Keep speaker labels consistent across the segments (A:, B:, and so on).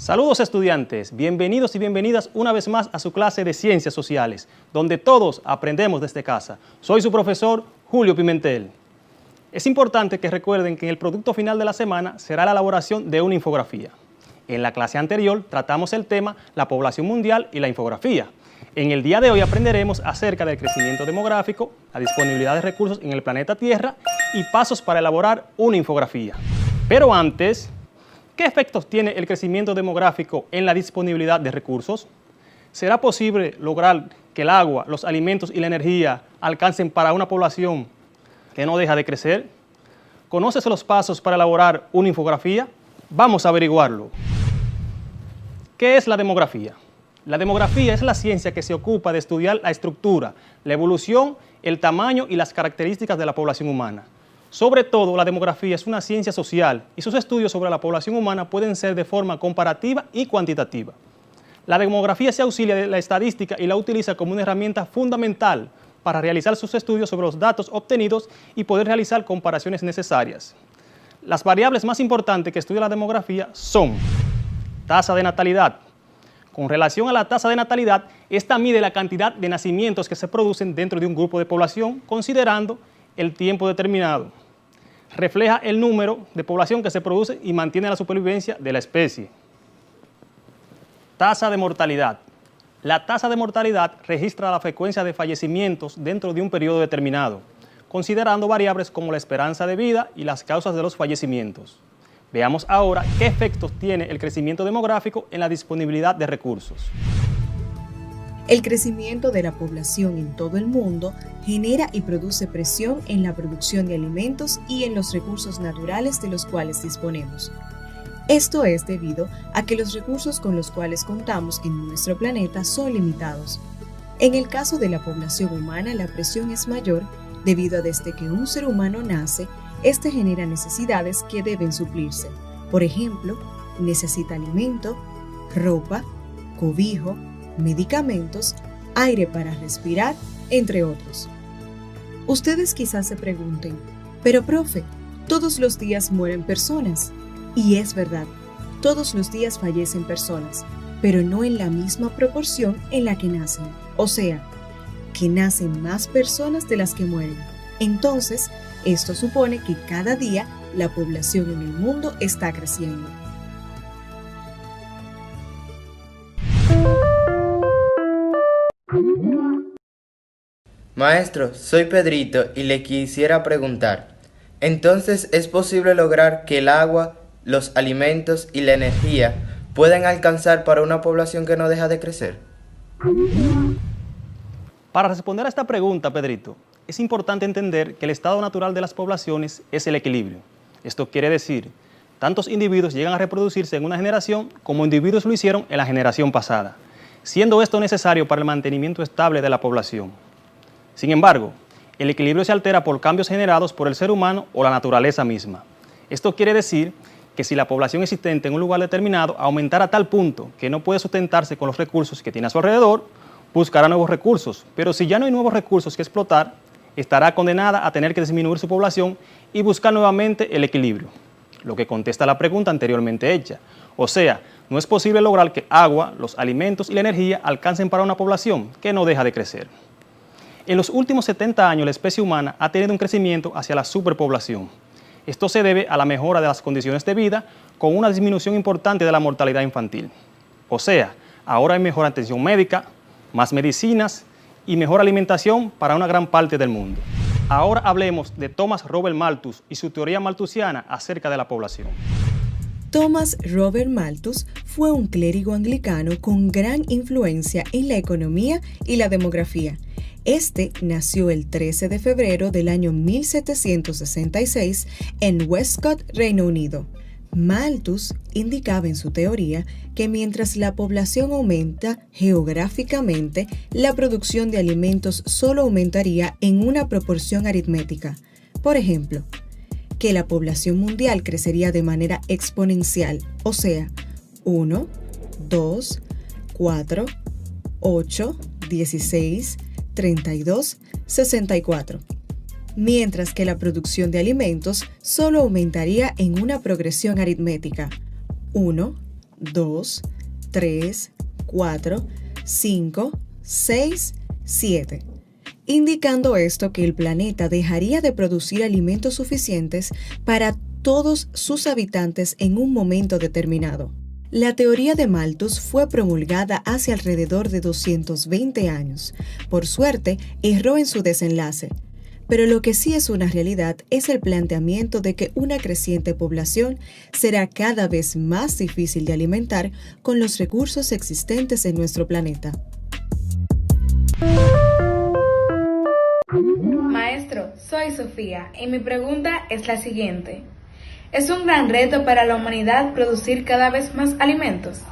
A: Saludos estudiantes, bienvenidos y bienvenidas una vez más a su clase de Ciencias Sociales, donde todos aprendemos desde casa. Soy su profesor Julio Pimentel. Es importante que recuerden que el producto final de la semana será la elaboración de una infografía. En la clase anterior tratamos el tema la población mundial y la infografía. En el día de hoy aprenderemos acerca del crecimiento demográfico, la disponibilidad de recursos en el planeta Tierra y pasos para elaborar una infografía. Pero antes, ¿qué efectos tiene el crecimiento demográfico en la disponibilidad de recursos? ¿Será posible lograr que el agua, los alimentos y la energía alcancen para una población que no deja de crecer? ¿Conoces los pasos para elaborar una infografía? Vamos a averiguarlo. ¿Qué es la demografía? La demografía es la ciencia que se ocupa de estudiar la estructura, la evolución, el tamaño y las características de la población humana. Sobre todo, la demografía es una ciencia social y sus estudios sobre la población humana pueden ser de forma comparativa y cuantitativa. La demografía se auxilia de la estadística y la utiliza como una herramienta fundamental para realizar sus estudios sobre los datos obtenidos y poder realizar comparaciones necesarias. Las variables más importantes que estudia la demografía son tasa de natalidad. Con relación a la tasa de natalidad, esta mide la cantidad de nacimientos que se producen dentro de un grupo de población, considerando el tiempo determinado. Refleja el número de población que se produce y mantiene la supervivencia de la especie. Tasa de mortalidad. La tasa de mortalidad registra la frecuencia de fallecimientos dentro de un periodo determinado, considerando variables como la esperanza de vida y las causas de los fallecimientos. Veamos ahora qué efectos tiene el crecimiento demográfico en la disponibilidad de recursos.
B: El crecimiento de la población en todo el mundo genera y produce presión en la producción de alimentos y en los recursos naturales de los cuales disponemos. Esto es debido a que los recursos con los cuales contamos en nuestro planeta son limitados. En el caso de la población humana, la presión es mayor debido a desde que un ser humano nace, este genera necesidades que deben suplirse. Por ejemplo, necesita alimento, ropa, cobijo, medicamentos, aire para respirar, entre otros. Ustedes quizás se pregunten, pero profe, todos los días mueren personas. Y es verdad, todos los días fallecen personas, pero no en la misma proporción en la que nacen. O sea, que nacen más personas de las que mueren. Entonces, esto supone que cada día la población en el mundo está creciendo.
C: Maestro, soy Pedrito y le quisiera preguntar, ¿entonces es posible lograr que el agua, los alimentos y la energía puedan alcanzar para una población que no deja de crecer?
A: Para responder a esta pregunta, Pedrito, es importante entender que el estado natural de las poblaciones es el equilibrio. Esto quiere decir, tantos individuos llegan a reproducirse en una generación como individuos lo hicieron en la generación pasada, siendo esto necesario para el mantenimiento estable de la población. Sin embargo, el equilibrio se altera por cambios generados por el ser humano o la naturaleza misma. Esto quiere decir que si la población existente en un lugar determinado aumentara a tal punto que no puede sustentarse con los recursos que tiene a su alrededor, buscará nuevos recursos, pero si ya no hay nuevos recursos que explotar, estará condenada a tener que disminuir su población y buscar nuevamente el equilibrio, lo que contesta la pregunta anteriormente hecha. O sea, no es posible lograr que agua, los alimentos y la energía alcancen para una población que no deja de crecer. En los últimos 70 años la especie humana ha tenido un crecimiento hacia la superpoblación. Esto se debe a la mejora de las condiciones de vida con una disminución importante de la mortalidad infantil. O sea, ahora hay mejor atención médica, más medicinas y mejor alimentación para una gran parte del mundo. Ahora hablemos de Thomas Robert Malthus y su teoría malthusiana acerca de la población.
B: Thomas Robert Malthus fue un clérigo anglicano con gran influencia en la economía y la demografía. Este nació el 13 de febrero del año 1766 en Westcott, Reino Unido. Malthus indicaba en su teoría que mientras la población aumenta geográficamente, la producción de alimentos solo aumentaría en una proporción aritmética. Por ejemplo, que la población mundial crecería de manera exponencial, o sea, 1, 2, 4, 8, 16, 32, 64. Mientras que la producción de alimentos solo aumentaría en una progresión aritmética, 1, 2, 3, 4, 5, 6, 7. Indicando esto que el planeta dejaría de producir alimentos suficientes para todos sus habitantes en un momento determinado. La teoría de Malthus fue promulgada hace alrededor de 220 años. Por suerte, erró en su desenlace. Pero lo que sí es una realidad es el planteamiento de que una creciente población será cada vez más difícil de alimentar con los recursos existentes en nuestro planeta.
D: Maestro, soy Sofía y mi pregunta es la siguiente. ¿Es un gran reto para la humanidad producir cada vez más alimentos?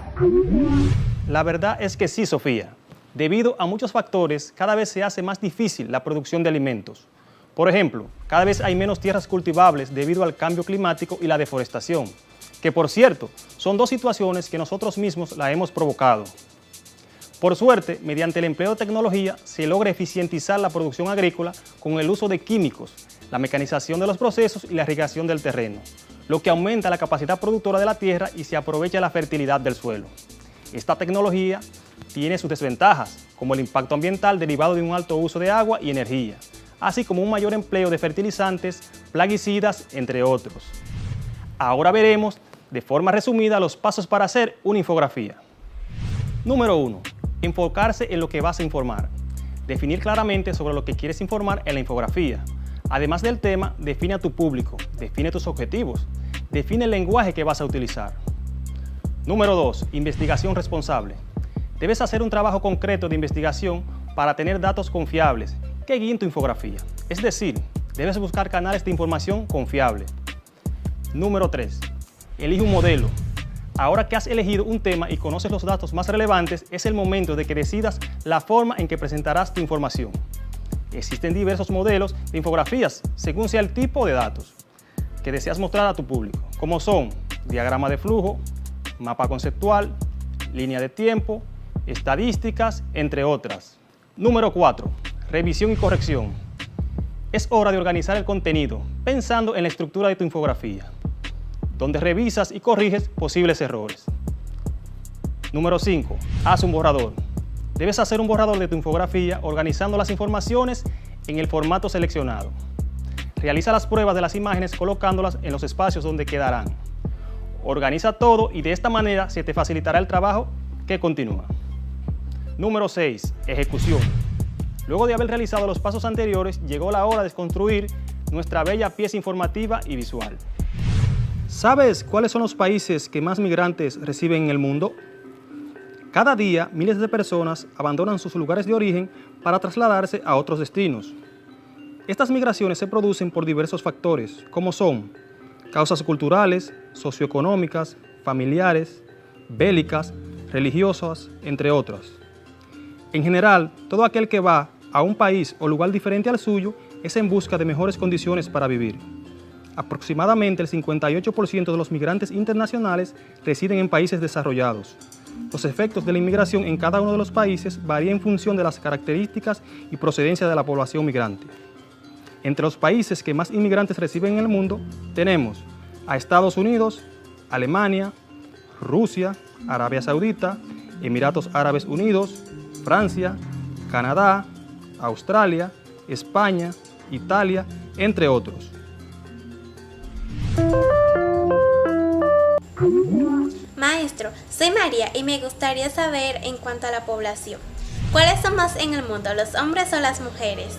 A: La verdad es que sí, Sofía. Debido a muchos factores, cada vez se hace más difícil la producción de alimentos. Por ejemplo, cada vez hay menos tierras cultivables debido al cambio climático y la deforestación, que por cierto, son dos situaciones que nosotros mismos la hemos provocado. Por suerte, mediante el empleo de tecnología, se logra eficientizar la producción agrícola con el uso de químicos, la mecanización de los procesos y la irrigación del terreno, lo que aumenta la capacidad productora de la tierra y se aprovecha la fertilidad del suelo. Esta tecnología tiene sus desventajas, como el impacto ambiental derivado de un alto uso de agua y energía, así como un mayor empleo de fertilizantes, plaguicidas, entre otros. Ahora veremos, de forma resumida, los pasos para hacer una infografía. Número 1. Enfocarse en lo que vas a informar. Definir claramente sobre lo que quieres informar en la infografía. Además del tema, define a tu público, define tus objetivos, define el lenguaje que vas a utilizar. Número 2. Investigación responsable. Debes hacer un trabajo concreto de investigación para tener datos confiables que guíen tu infografía. Es decir, debes buscar canales de información confiables. Número 3. Elige un modelo. Ahora que has elegido un tema y conoces los datos más relevantes, es el momento de que decidas la forma en que presentarás tu información. Existen diversos modelos de infografías según sea el tipo de datos que deseas mostrar a tu público, como son diagrama de flujo, mapa conceptual, línea de tiempo, estadísticas, entre otras. Número 4. Revisión y corrección. Es hora de organizar el contenido pensando en la estructura de tu infografía, donde revisas y corriges posibles errores. Número 5. Haz un borrador. Debes hacer un borrador de tu infografía organizando las informaciones en el formato seleccionado. Realiza las pruebas de las imágenes colocándolas en los espacios donde quedarán. Organiza todo y de esta manera se te facilitará el trabajo que continúa. Número 6. Ejecución. Luego de haber realizado los pasos anteriores, llegó la hora de construir nuestra bella pieza informativa y visual. ¿Sabes cuáles son los países que más migrantes reciben en el mundo? Cada día, miles de personas abandonan sus lugares de origen para trasladarse a otros destinos. Estas migraciones se producen por diversos factores, como son causas culturales, socioeconómicas, familiares, bélicas, religiosas, entre otras. En general, todo aquel que va a un país o lugar diferente al suyo es en busca de mejores condiciones para vivir. Aproximadamente el 58% de los migrantes internacionales residen en países desarrollados. Los efectos de la inmigración en cada uno de los países varían en función de las características y procedencia de la población migrante. Entre los países que más inmigrantes reciben en el mundo, tenemos a Estados Unidos, Alemania, Rusia, Arabia Saudita, Emiratos Árabes Unidos, Francia, Canadá, Australia, España, Italia, entre otros.
E: Maestro, soy María y me gustaría saber en cuanto a la población, ¿cuáles son más en el mundo, los hombres o las mujeres?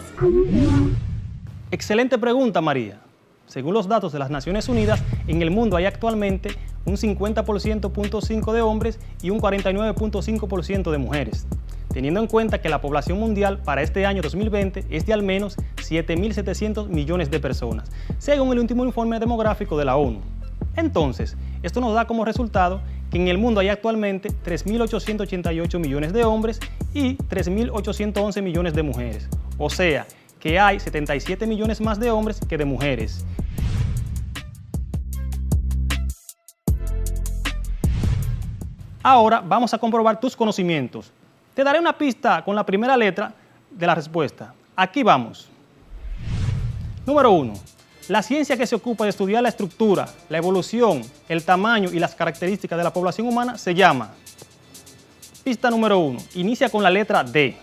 A: Excelente pregunta, María. Según los datos de las Naciones Unidas, en el mundo hay actualmente un 50,5% de hombres y un 49,5% de mujeres, teniendo en cuenta que la población mundial para este año 2020 es de al menos 7.700 millones de personas, según el último informe demográfico de la ONU. Entonces, esto nos da como resultado que en el mundo hay actualmente 3.888 millones de hombres y 3.811 millones de mujeres, o sea, que hay 77 millones más de hombres que de mujeres. Ahora vamos a comprobar tus conocimientos. Te daré una pista con la primera letra de la respuesta. Aquí vamos. Número 1. La ciencia que se ocupa de estudiar la estructura, la evolución, el tamaño y las características de la población humana se llama. Pista número 1. Inicia con la letra D.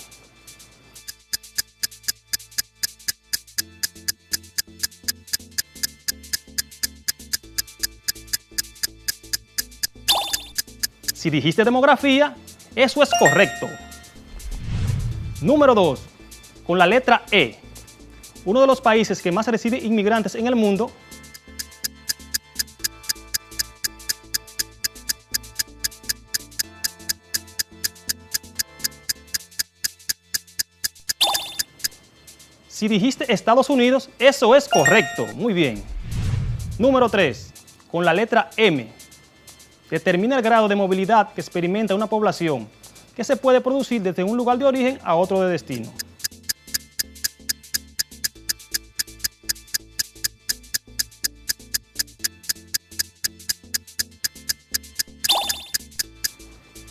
A: Si dijiste demografía, eso es correcto. Número 2. Con la letra E. Uno de los países que más recibe inmigrantes en el mundo. Si dijiste Estados Unidos, eso es correcto. Muy bien. Número 3. Con la letra M. Determina el grado de movilidad que experimenta una población que se puede producir desde un lugar de origen a otro de destino.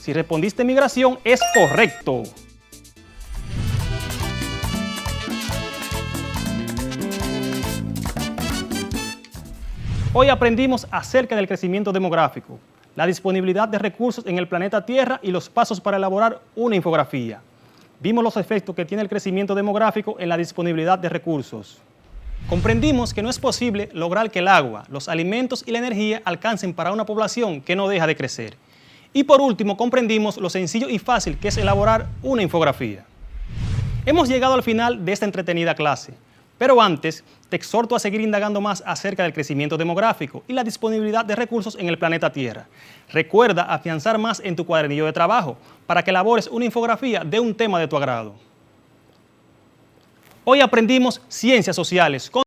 A: Si respondiste migración, es correcto. Hoy aprendimos acerca del crecimiento demográfico, la disponibilidad de recursos en el planeta Tierra y los pasos para elaborar una infografía. Vimos los efectos que tiene el crecimiento demográfico en la disponibilidad de recursos. Comprendimos que no es posible lograr que el agua, los alimentos y la energía alcancen para una población que no deja de crecer. Y por último, comprendimos lo sencillo y fácil que es elaborar una infografía. Hemos llegado al final de esta entretenida clase. Pero antes, te exhorto a seguir indagando más acerca del crecimiento demográfico y la disponibilidad de recursos en el planeta Tierra. Recuerda afianzar más en tu cuadernillo de trabajo para que elabores una infografía de un tema de tu agrado. Hoy aprendimos ciencias sociales con